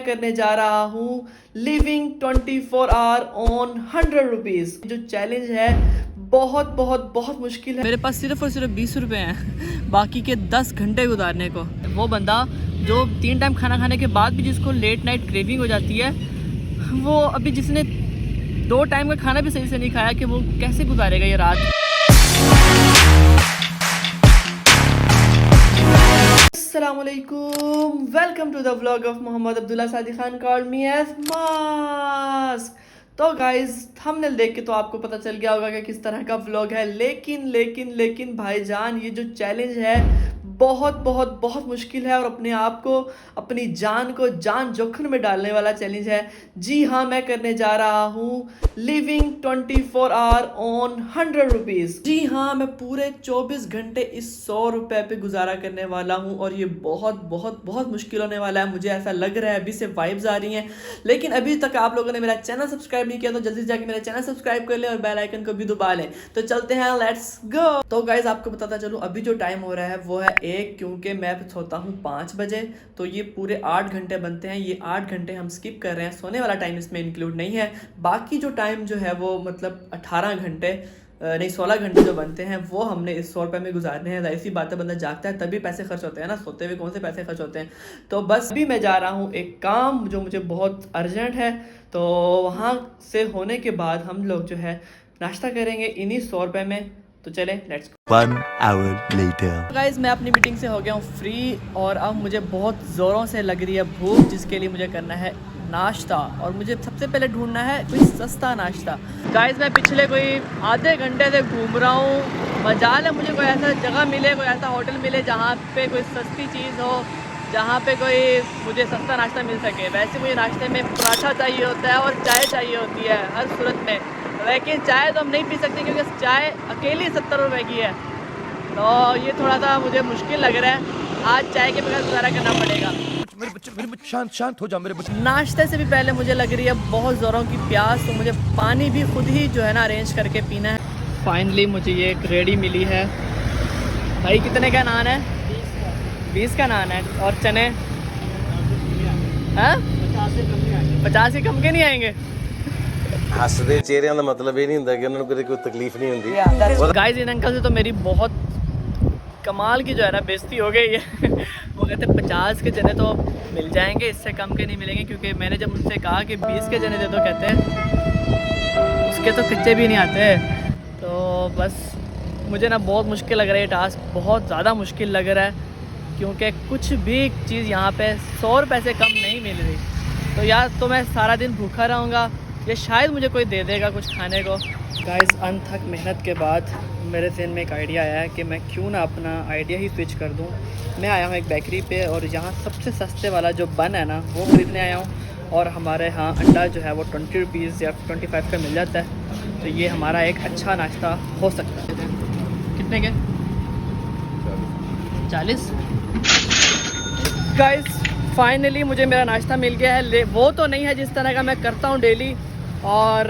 करने जा रहा हूँ लिविंग 24 आवर ऑन 100 रुपीज़। जो चैलेंज है बहुत बहुत बहुत मुश्किल है। मेरे पास सिर्फ और सिर्फ 20 रुपये हैं बाकी के 10 घंटे गुजारने को। वो बंदा जो 3 टाइम खाना खाने के बाद भी जिसको लेट नाइट क्रेविंग हो जाती है, वो अभी जिसने 2 टाइम का खाना भी सही से नहीं खाया, कि वो कैसे गुजारेगा ये रात। अस्सलामुअलैकुम, welcome to the vlog of Mohammad Abdullah Sadi Khan called me as mask. तो गाइज थंबनेल देख के तो आपको पता चल गया होगा कि किस तरह का व्लॉग है, लेकिन भाईजान ये जो चैलेंज है बहुत बहुत बहुत मुश्किल है और अपने आप को, अपनी जान को जान जोखिम में डालने वाला चैलेंज है। जी हाँ, मैं करने जा रहा हूँ लिविंग 24 आवर ऑन 100 रुपीज़। जी हाँ, मैं पूरे 24 घंटे इस 100 रुपये पे गुजारा करने वाला हूँ और ये बहुत बहुत बहुत मुश्किल होने वाला है। मुझे ऐसा लग रहा है, अभी से वाइब्स आ रही हैं। लेकिन अभी तक आप लोगों ने मेरा चैनल सब्सक्राइब नहीं किया तो जल्दी जाके मेरा चैनल सब्सक्राइब कर लें और बेल आइकन को भी दबा लें। तो चलते हैं, लेट्स गो। तो गाइज आपको बताता चलूँ, अभी जो टाइम हो रहा है वो है 1, क्योंकि मैं सोता हूँ 5 बजे, तो ये पूरे 8 घंटे बनते हैं। ये 8 घंटे हम स्किप कर रहे हैं, सोने वाला टाइम इसमें इंक्लूड नहीं है। बाकी जो टाइम जो है वो मतलब 18 घंटे नहीं 16 घंटे जो बनते हैं वो हमने इस 100 रुपये में गुजारने हैं। ऐसी बात है, बंदा जागता है तभी पैसे खर्च होते हैं ना, सोते हुए कौन से पैसे खर्च होते हैं। तो बस अभी मैं जा रहा हूँ एक काम जो मुझे बहुत अर्जेंट है, तो वहाँ से होने के बाद हम लोग जो है नाश्ता करेंगे इन्हीं 100 रुपये में। तो चले, let's go. 1 hour later. Guys मैं अपनी मीटिंग से हो गया हूँ फ्री और अब मुझे बहुत ज़ोरों से लग रही है भूख, जिसके लिए मुझे करना है नाश्ता। और मुझे सबसे पहले ढूंढना है कोई सस्ता नाश्ता। गाइज मैं पिछले कोई आधे घंटे से घूम रहा हूँ, मजाल है मुझे कोई ऐसा जगह मिले, कोई ऐसा होटल मिले जहाँ पे कोई सस्ती चीज़ हो, जहाँ पे कोई मुझे सस्ता नाश्ता मिल सके। वैसे मुझे नाश्ते में पराठा चाहिए होता है और चाय चाहिए होती है हर सूरत में, लेकिन चाय तो हम नहीं पी सकते क्योंकि चाय अकेली 70 रुपये की है। तो ये थोड़ा सा मुझे मुश्किल लग रहा है, आज चाय के बगैर गुजारा करना पड़ेगा। मेरे बच्चे शांत हो जाओ मेरे बच्चे। नाश्ते से भी पहले मुझे लग रही है बहुत ज़ोरों की प्यास, तो मुझे पानी भी खुद ही जो है ना अरेंज करके पीना है। फाइनली मुझे ये एक रेडी मिली है। भाई कितने का नान है? 20 का नान है। और चने? हाँ 50 से कम के नहीं आएंगे। हसदे चेहरिਆਂ ਦਾ मतलब ये नहीं ਹੁੰਦਾ कि उन्होंने कोई तकलीफ नहीं होती। गाइस इन अंकल से तो मेरी बहुत कमाल की जो है ना बेइज्जती हो गई है। वो कहते 50 के चने तो मिल जाएंगे, इससे कम के नहीं मिलेंगे। क्योंकि मैंने जब उनसे कहा कि 20 के चने दे दो, कहते हैं उसके तो कच्चे भी नहीं आते। तो बस मुझे ना बहुत मुश्किल लग रहा है ये टास्क, बहुत ज़्यादा मुश्किल लग रहा है, क्योंकि कुछ भी चीज़ यहाँ पे 100 रुपये से कम नहीं मिल रही। तो यार तो मैं सारा दिन भूखा रहूँगा, ये शायद मुझे कोई दे देगा कुछ खाने को। गाइस अनथक मेहनत के बाद मेरे ज़हन में एक आइडिया आया है कि मैं क्यों ना अपना आइडिया ही स्विच कर दूं। मैं आया हूँ एक बेकरी पे और यहाँ सबसे सस्ते वाला जो बन है ना वो ख़रीदने आया हूँ। और हमारे यहाँ अंडा जो है वो 20 रुपीज़ या 25 का मिल जाता है। तो ये हमारा एक अच्छा नाश्ता हो सकता है। कितने के? 40। गाइस फाइनली मुझे मेरा नाश्ता मिल गया है। वो तो नहीं है जिस तरह का मैं करता हूँ डेली और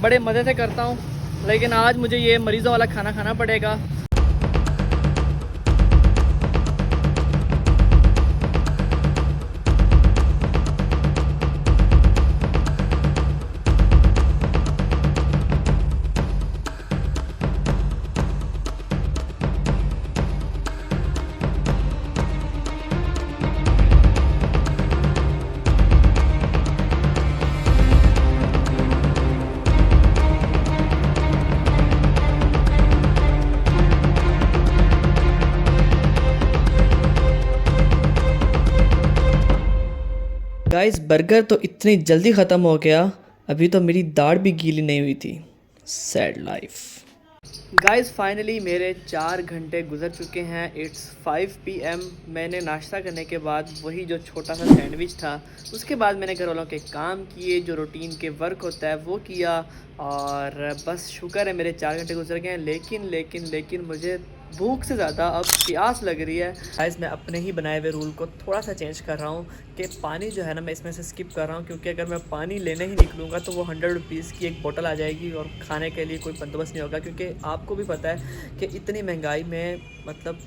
बड़े मज़े से करता हूँ, लेकिन आज मुझे ये मरीज़ों वाला खाना खाना पड़ेगा। गाइस बर्गर तो इतनी जल्दी ख़त्म हो गया, अभी तो मेरी दाढ़ भी गीली नहीं हुई थी। Sad life. गाइस फाइनली मेरे 4 घंटे गुजर चुके हैं। It's 5 PM। मैंने नाश्ता करने के बाद वही जो छोटा सा सैंडविच था, उसके बाद मैंने घर वालों के काम किए, जो रूटीन के वर्क होता है वो किया, और बस शुक्र है मेरे 4 घंटे गुजर गए हैं। लेकिन मुझे भूख से ज़्यादा अब प्यास लग रही है। गाइस मैं अपने ही बनाए हुए रूल को थोड़ा सा चेंज कर रहा हूँ कि पानी जो है ना मैं इसमें से स्किप कर रहा हूँ, क्योंकि अगर मैं पानी लेने ही निकलूँगा तो वो 100 रुपीज़ की एक बोतल आ जाएगी और खाने के लिए कोई बंदोबस्त नहीं होगा। क्योंकि आपको भी पता है कि इतनी महंगाई में मतलब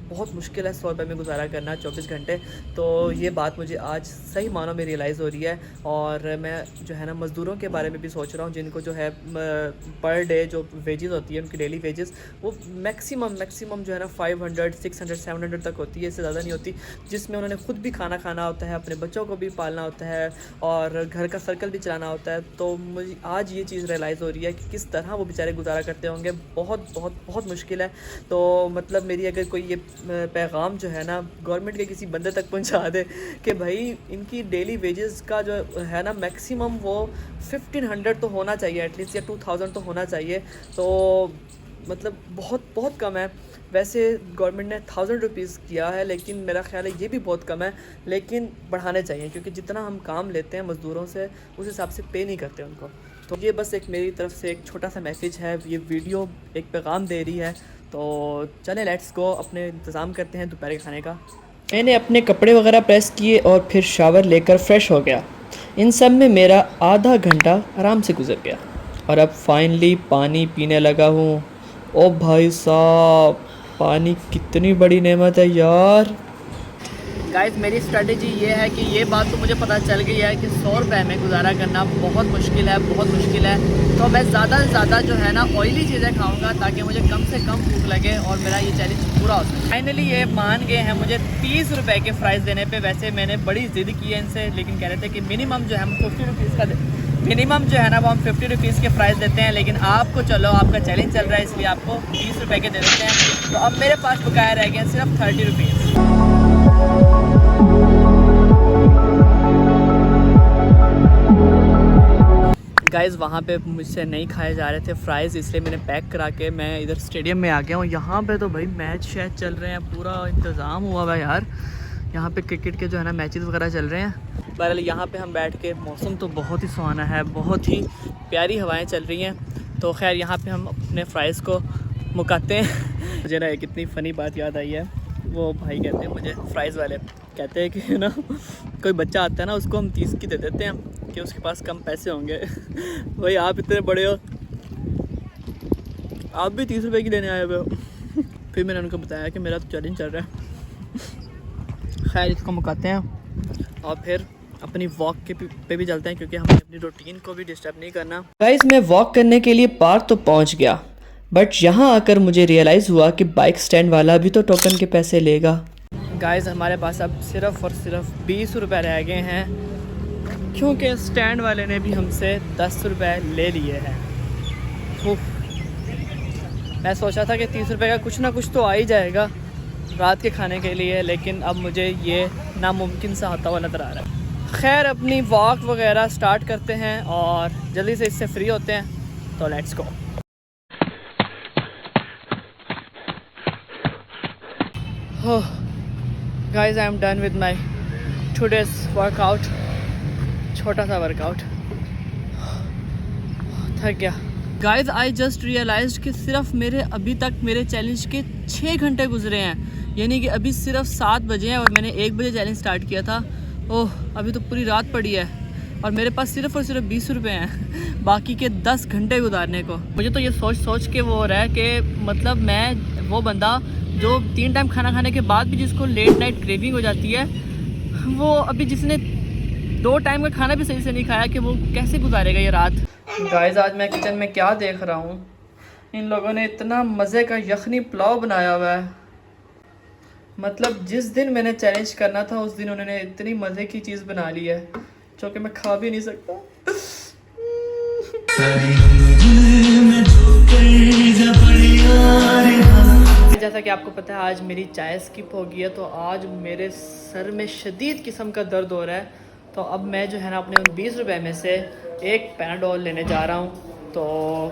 बहुत मुश्किल है 100 रुपये में गुजारा करना 24 घंटे। तो ये बात मुझे आज सही मानों में रियलाइज़ हो रही है। और मैं जो है ना मज़दूरों के बारे में भी सोच रहा हूँ, जिनको जो है पर डे जो वेजेस होती है उनकी डेली वेजेस वो मैक्सिमम जो है ना 500, 600, 700 तक होती है, इससे ज़्यादा नहीं होती, जिसमें उन्होंने ख़ुद भी खाना खाना होता है, अपने बच्चों को भी पालना होता है और घर का सर्कल भी चलाना होता है। तो मुझे आज ये चीज़ रियलाइज़ हो रही है कि किस तरह वो बेचारे गुजारा करते होंगे। बहुत बहुत बहुत मुश्किल है। तो मतलब मेरी अगर कोई ये पैगाम जो है ना गवर्नमेंट के किसी बंदे तक पहुंचा दे कि भाई इनकी डेली वेजेस का जो है ना मैक्सिमम वो 1500 तो होना चाहिए एटलीस्ट, या 2000 तो होना चाहिए। तो मतलब बहुत बहुत कम है। वैसे गवर्नमेंट ने 1000 रुपीज़ किया है, लेकिन मेरा ख्याल है ये भी बहुत कम है, लेकिन बढ़ाने चाहिए, क्योंकि जितना हम काम लेते हैं मज़दूरों से उस हिसाब से पे नहीं करते उनको। तो ये बस एक मेरी तरफ से एक छोटा सा मैसेज है, ये वीडियो एक पैगाम दे रही है। तो चलें लेट्स गो, अपने इंतज़ाम करते हैं दोपहर के खाने का। मैंने अपने कपड़े वगैरह प्रेस किए और फिर शावर लेकर फ़्रेश हो गया। इन सब में मेरा आधा घंटा आराम से गुजर गया और अब फाइनली पानी पीने लगा हूँ। ओ भाई साहब, पानी कितनी बड़ी नेमत है यार। गाइस मेरी स्ट्रेटजी ये है कि ये बात तो मुझे पता चल गई है कि 100 रुपये में गुजारा करना बहुत मुश्किल है, बहुत मुश्किल है। तो मैं ज़्यादा से ज़्यादा जो है ना ऑयली चीज़ें खाऊंगा ताकि मुझे कम से कम भूख लगे और मेरा ये चैलेंज पूरा हो सके। फाइनली ये मान गए हैं मुझे 30 रुपये के फ्राइज़ देने पे। वैसे मैंने बड़ी ज़िद की है इनसे, लेकिन कह रहे थे कि मिनिमम जो है हम 50 रुपीज़ का मिनिमम जो है ना वो हम 50 रुपीज़ के प्राइस देते हैं, लेकिन आपको चलो आपका चैलेंज चल रहा है इसलिए आपको 30 रुपये के दे देते हैं। तो अब मेरे पास बकाया रह गए सिर्फ 30 रुपीज़। गाइस वहाँ पे मुझसे नहीं खाए जा रहे थे फ्राइज़, इसलिए मैंने पैक करा के मैं इधर स्टेडियम में आ गया हूँ। यहाँ पे तो भाई मैच शैच चल रहे हैं, पूरा इंतज़ाम हुआ हुआ है यार। यहाँ पे क्रिकेट के जो है ना मैचेस वगैरह चल रहे हैं। बहरहाल यहाँ पे हम बैठ के, मौसम तो बहुत ही सुहाना है, बहुत ही प्यारी हवाएं चल रही हैं। तो खैर यहाँ पे हम अपने फ्राइज़ को मुकाते हैं। मुझे ना एक इतनी फ़नी बात याद आई है। वो भाई कहते हैं मुझे, फ्राइज़ वाले कहते हैं कि ना कोई बच्चा आता है ना उसको हम 30 की दे देते हैं कि उसके पास कम पैसे होंगे। भाई आप इतने बड़े हो, आप भी 30 रुपये की लेने आए हुए हो। फिर मैंने उनको बताया कि मेरा तो चैलेंज चल रहा है। खैर इसको मुकाते हैं और फिर अपनी वॉक के पे भी चलते हैं, क्योंकि हमें अपनी रूटीन को भी डिस्टर्ब नहीं करना। गाइस मैं वॉक करने के लिए पार्क तो पहुंच गया, बट यहाँ आकर मुझे रियलाइज़ हुआ कि बाइक स्टैंड वाला भी तो टोकन के पैसे लेगा। गाइस हमारे पास अब सिर्फ़ और सिर्फ 20 रुपये रह गए हैं, क्योंकि स्टैंड वाले ने भी हमसे 10 रुपये ले लिए हैं। मैं सोचा था कि 30 रुपये का कुछ ना कुछ तो आ ही जाएगा रात के खाने के लिए, लेकिन अब मुझे ये नामुमकिन सा होता हुआ नज़र आ रहा है। खैर अपनी वॉक वगैरह स्टार्ट करते हैं और जल्दी से इससे फ्री होते हैं। तो let's go. Guys I am done with my today's workout. छोटा सा वर्कआउट, थक गया। गाइस आई जस्ट रियलाइज्ड कि सिर्फ मेरे अभी तक मेरे चैलेंज के 6 घंटे गुजरे हैं, यानी कि अभी सिर्फ 7 बजे हैं और मैंने 1 बजे चैलेंज स्टार्ट किया था। ओह अभी तो पूरी रात पड़ी है और मेरे पास सिर्फ और सिर्फ 20 रुपये हैं बाकी के 10 घंटे गुजारने को। मुझे तो ये सोच के वो हो रहा है कि मतलब मैं वो बंदा जो 3 टाइम खाना खाने के बाद भी जिसको लेट नाइट क्रेविंग हो जाती है, वो अभी जिसने 2 टाइम का खाना भी सही से नहीं खाया, कि वो कैसे गुजारेगा ये रात। गाइस आज मैं किचन में क्या देख रहा हूँ, इन लोगों ने इतना मज़े का यखनी पुलाव बनाया हुआ है। मतलब जिस दिन मैंने चैलेंज करना था उस दिन उन्होंने इतनी मज़े की चीज़ बना ली है जो कि मैं खा भी नहीं सकता। जैसा कि आपको पता है आज मेरी चाय स्किप हो गई है, तो आज मेरे सर में शदीद किस्म का दर्द हो रहा है। तो अब मैं जो है ना अपने उन 20 रुपये में से एक पैनाडोल लेने जा रहा हूँ। तो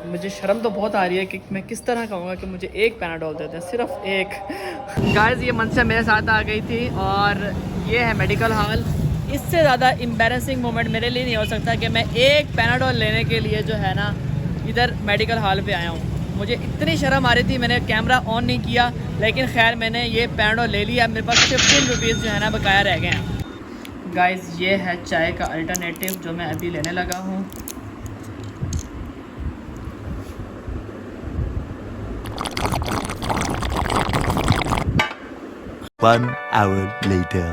मुझे शर्म तो बहुत आ रही है कि मैं किस तरह कहूँगा कि मुझे एक पैनाडोल देते हैं, सिर्फ एक। गाइस ये मंशा मेरे साथ आ गई थी और ये है मेडिकल हॉल। इससे ज़्यादा एम्बैरेसिंग मोमेंट मेरे लिए नहीं हो सकता कि मैं एक पैनाडोल लेने के लिए जो है ना इधर मेडिकल हॉल पे आया हूँ। मुझे इतनी शर्म आ रही थी, मैंने कैमरा ऑन नहीं किया, लेकिन खैर मैंने ये पैनाडोल ले लिया। मेरे पास 15 रुपीज़ जो है ना बकाया रह गए हैं। गाइस ये है चाय का अल्टरनेटिव जो मैं अभी लेने लगा हूँ। 1 hour later.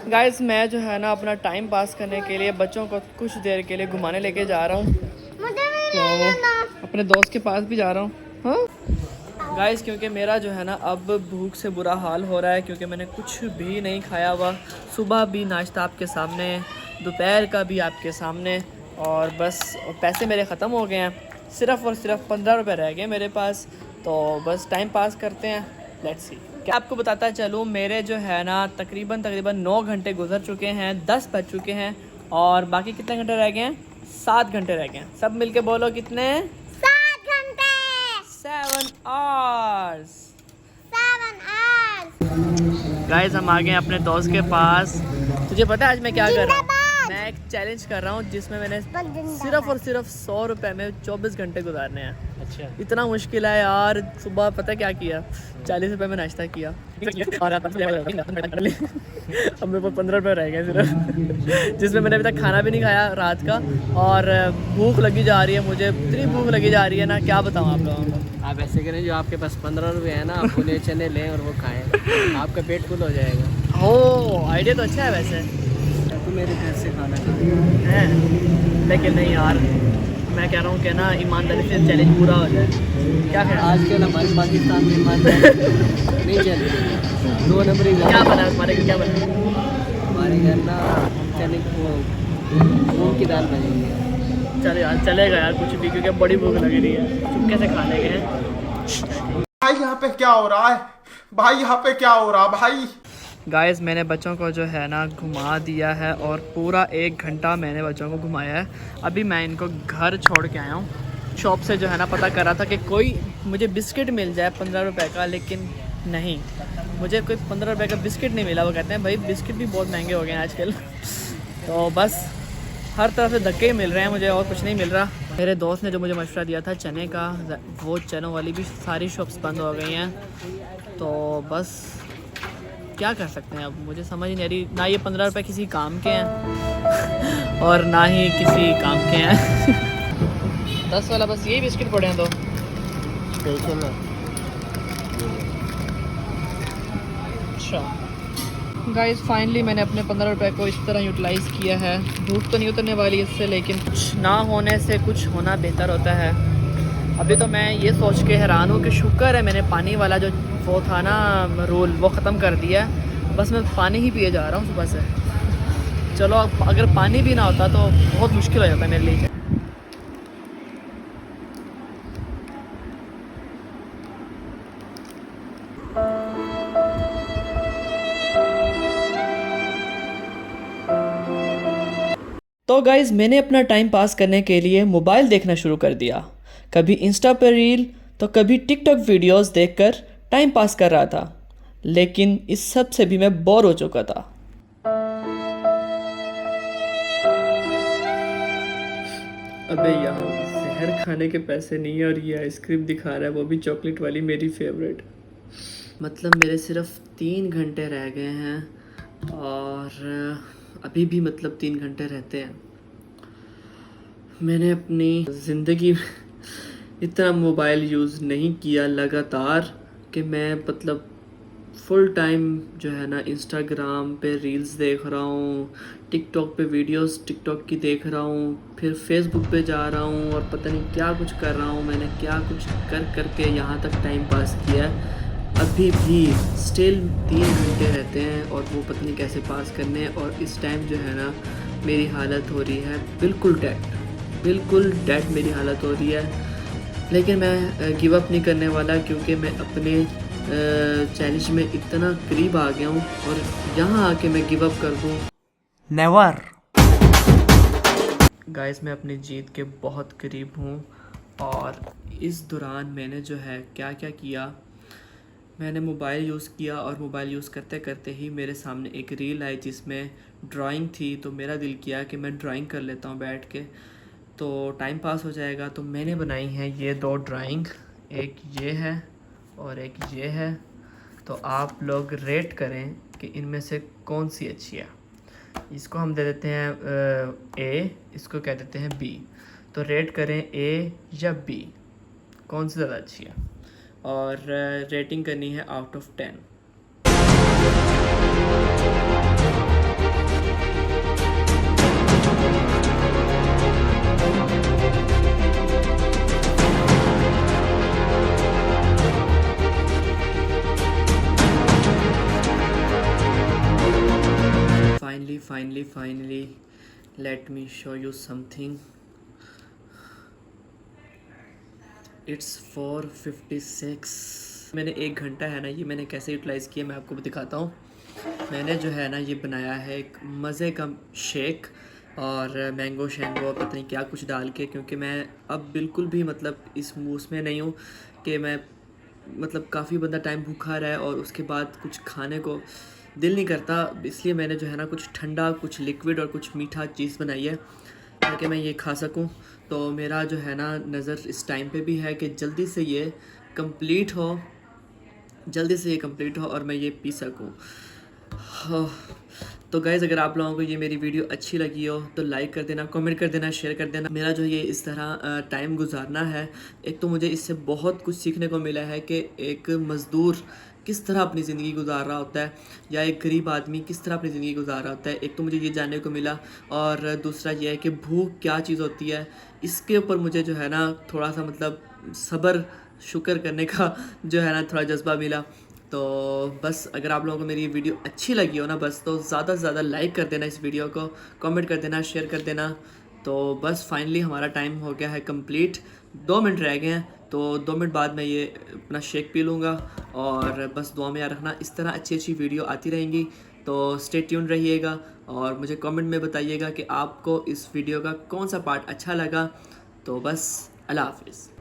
गाइस मैं जो है ना अपना टाइम पास करने के लिए बच्चों को कुछ देर के लिए घुमाने लेके जा रहा हूँ, तो अपने दोस्त के पास भी जा रहा हूँ। हाँ गाइस, क्योंकि मेरा जो है ना अब भूख से बुरा हाल हो रहा है, क्योंकि मैंने कुछ भी नहीं खाया हुआ। सुबह भी नाश्ता आपके सामने, दोपहर का भी आपके सामने, और बस पैसे मेरे ख़त्म हो गए हैं। सिर्फ़ और सिर्फ 15 रुपये रह गए मेरे पास, तो बस टाइम पास करते हैं। Let's see. क्या आपको बताता चलूँ, मेरे जो है ना तकरीबन 9 घंटे गुजर चुके हैं, 10 बज चुके हैं, और बाकी कितने घंटे रह गए हैं? 7 घंटे रह गए हैं। सब मिलके बोलो कितने? 7 घंटे। 7 आवर्स। 7 आवर्स। गाइस हम आ गए अपने दोस्त के पास। तुझे पता है आज मैं क्या कर रहा हूँ? जिंदाबाद। मैं एक चैलेंज कर रहा हूँ जिसमें मैंने सिर्फ और सिर्फ 100 रुपये में 24 घंटे गुजारने हैं। अच्छा, इतना मुश्किल है यार। सुबह पता क्या किया? 40 रुपये में नाश्ता किया और अब मेरे पास 15 रुपये रह गए सिर्फ, जिसमें मैंने अभी तक खाना भी नहीं खाया रात का, और भूख लगी जा रही है मुझे, इतनी भूख लगी जा रही है ना, क्या बताऊँ आप लोगों को। आप ऐसे करें, जो आपके पास 15 रुपये है ना, आप भुने चने लें और वो खाएं, आपका पेट फुल हो जाएगा। हो, आइडिया तो अच्छा है वैसे। तो मेरे घर से खाना है, लेकिन नहीं यार, मैं कह रहा हूँ कि ना ईमानदारी से चैलेंज पूरा हो जाए। क्या ख्याल? आजकल हमारे पाकिस्तान में ईमानदारी नहीं चल रही, 2 नंबर ही क्या बना तुम्हारे घर? क्या बना? हमारे घर ना चने वो मूंग की दाल बनी है। चले यार, चलेगा यार कुछ भी, क्योंकि बड़ी भूख लगी रही है। चुपके से खा लेंगे हैं। भाई यहाँ पे क्या हो रहा है? भाई यहाँ पे क्या हो रहा भाई? गाइस मैंने बच्चों को जो है ना घुमा दिया है, और पूरा 1 घंटा मैंने बच्चों को घुमाया है। अभी मैं इनको घर छोड़ के आया हूँ। शॉप से जो है ना पता कर रहा था कि कोई मुझे बिस्किट मिल जाए 15 रुपये का, लेकिन नहीं, मुझे कोई 15 रुपये का बिस्किट नहीं मिला। वो कहते हैं भाई बिस्किट भी बहुत महंगे हो गए हैं आजकल। तो बस हर तरफ से धक्के ही मिल रहे हैं मुझे, और कुछ नहीं मिल रहा। मेरे दोस्त ने जो मुझे मशवरा दिया था चने का, वो चनों वाली भी सारी शॉप्स बंद हो गई हैं। तो बस क्या कर सकते हैं अब, मुझे समझ नहीं आ रही। ना ये 15 रुपये किसी काम के हैं और ना ही किसी काम के हैं। 10 वाला बस यही बिस्किट पड़े हैं। तो अच्छा गाइस, फाइनली मैंने अपने 15 रुपये को इस तरह यूटिलाइज़ किया है। भूख तो नहीं उतरने वाली इससे, लेकिन कुछ ना होने से कुछ होना बेहतर होता है। अभी तो मैं ये सोच के हैरान हूँ कि शुक्र है मैंने पानी वाला जो वो था ना रूल, वो ख़त्म कर दिया। बस मैं पानी ही पिए जा रहा हूँ सुबह से। चलो अगर पानी भी ना होता तो बहुत मुश्किल हो जाता मेरे लिए। तो गाइज़ मैंने अपना टाइम पास करने के लिए मोबाइल देखना शुरू कर दिया। कभी इंस्टा पर रील तो कभी टिकटॉक वीडियोस देखकर टाइम पास कर रहा था, लेकिन इस सब से भी मैं बोर हो चुका था। अबे यहाँ जहर खाने के पैसे नहीं है, और ये आइसक्रीम दिखा रहा है, वो भी चॉकलेट वाली, मेरी फेवरेट। मतलब मेरे सिर्फ 3 घंटे रह गए हैं, और अभी भी मतलब 3 घंटे रहते हैं। मैंने अपनी ज़िंदगी में इतना मोबाइल यूज़ नहीं किया लगातार, कि मैं मतलब फुल टाइम जो है ना इंस्टाग्राम पे रील्स देख रहा हूँ, टिकटॉक पे वीडियोस टिकटॉक की देख रहा हूँ, फिर फेसबुक पे जा रहा हूँ, और पता नहीं क्या कुछ कर रहा हूँ। मैंने क्या कुछ करके यहाँ तक टाइम पास किया। अभी भी स्टिल 3 घंटे रहते हैं, और वो पता नहीं कैसे पास करने। और इस टाइम जो है ना मेरी हालत हो रही है बिल्कुल डेड मेरी हालत हो रही है। लेकिन मैं गिव अप नहीं करने वाला, क्योंकि मैं अपने चैलेंज में इतना करीब आ गया हूँ, और यहाँ आके मैं गिव अप कर दूँ, नेवर। गाइस मैं अपनी जीत के बहुत करीब हूँ, और इस दौरान मैंने जो है क्या क्या किया। मैंने मोबाइल यूज़ किया, और मोबाइल यूज़ करते करते ही मेरे सामने एक रील आई जिसमें ड्राइंग थी। तो मेरा दिल किया कि मैं ड्राइंग कर लेता हूँ बैठ के, तो टाइम पास हो जाएगा। तो मैंने बनाई है ये 2 ड्राइंग, एक ये है और एक ये है। तो आप लोग रेट करें कि इनमें से कौन सी अच्छी है। इसको हम दे देते हैं ए, इसको कह देते हैं बी। तो रेट करें ए या बी, कौन सी ज़्यादा अच्छी है, और रेटिंग करनी है out of 10। Finally let me show you something. It's 4:56. मैंने 1 घंटा है ना ये मैंने कैसे यूटिलाइज़ किया मैं आपको दिखाता हूँ. मैंने जो है ना ये बनाया है एक मज़े का शेक और मैंगो शैंगो पता नहीं क्या कुछ डाल के, क्योंकि मैं अब बिल्कुल भी मतलब इस उसमें नहीं हूँ कि मैं मतलब काफ़ी बंदा टाइम भूखा रहा है और उसके बाद कुछ खाने को दिल नहीं करता. इसलिए मैंने जो है ना कुछ ठंडा, कुछ लिक्विड और कुछ मीठा चीज़ बनाई है ताकि मैं ये खा सकूं. तो मेरा जो है ना नज़र इस टाइम पे भी है कि जल्दी से ये कंप्लीट हो और मैं ये पी सकूं. तो गाइज़ अगर आप लोगों को ये मेरी वीडियो अच्छी लगी हो तो लाइक कर देना, कमेंट कर देना, शेयर कर देना. मेरा जो ये इस तरह टाइम गुजारना है, एक तो मुझे इससे बहुत कुछ सीखने को मिला है कि एक मज़दूर किस तरह अपनी ज़िंदगी गुजार रहा होता है या एक गरीब आदमी किस तरह अपनी ज़िंदगी गुजार रहा होता है. एक तो मुझे ये जानने को मिला और दूसरा ये है कि भूख क्या चीज़ होती है. इसके ऊपर मुझे जो है ना थोड़ा सा मतलब सब्र शुक्र करने का जो है ना थोड़ा जज्बा मिला. तो बस अगर आप लोगों को मेरी वीडियो अच्छी लगी हो ना बस तो ज़्यादा से ज़्यादा लाइक कर देना इस वीडियो को, कमेंट कर देना, शेयर कर देना. तो बस फाइनली हमारा टाइम हो गया है कंप्लीट. 2 मिनट रह गए हैं तो 2 मिनट बाद मैं ये अपना शेक पी लूँगा. और बस दुआ में याद रखना इस तरह अच्छी वीडियो आती रहेंगी. तो स्टे ट्यून रहिएगा और मुझे कमेंट में बताइएगा कि आपको इस वीडियो का कौन सा पार्ट अच्छा लगा. तो बस अल्लाह हाफिज़.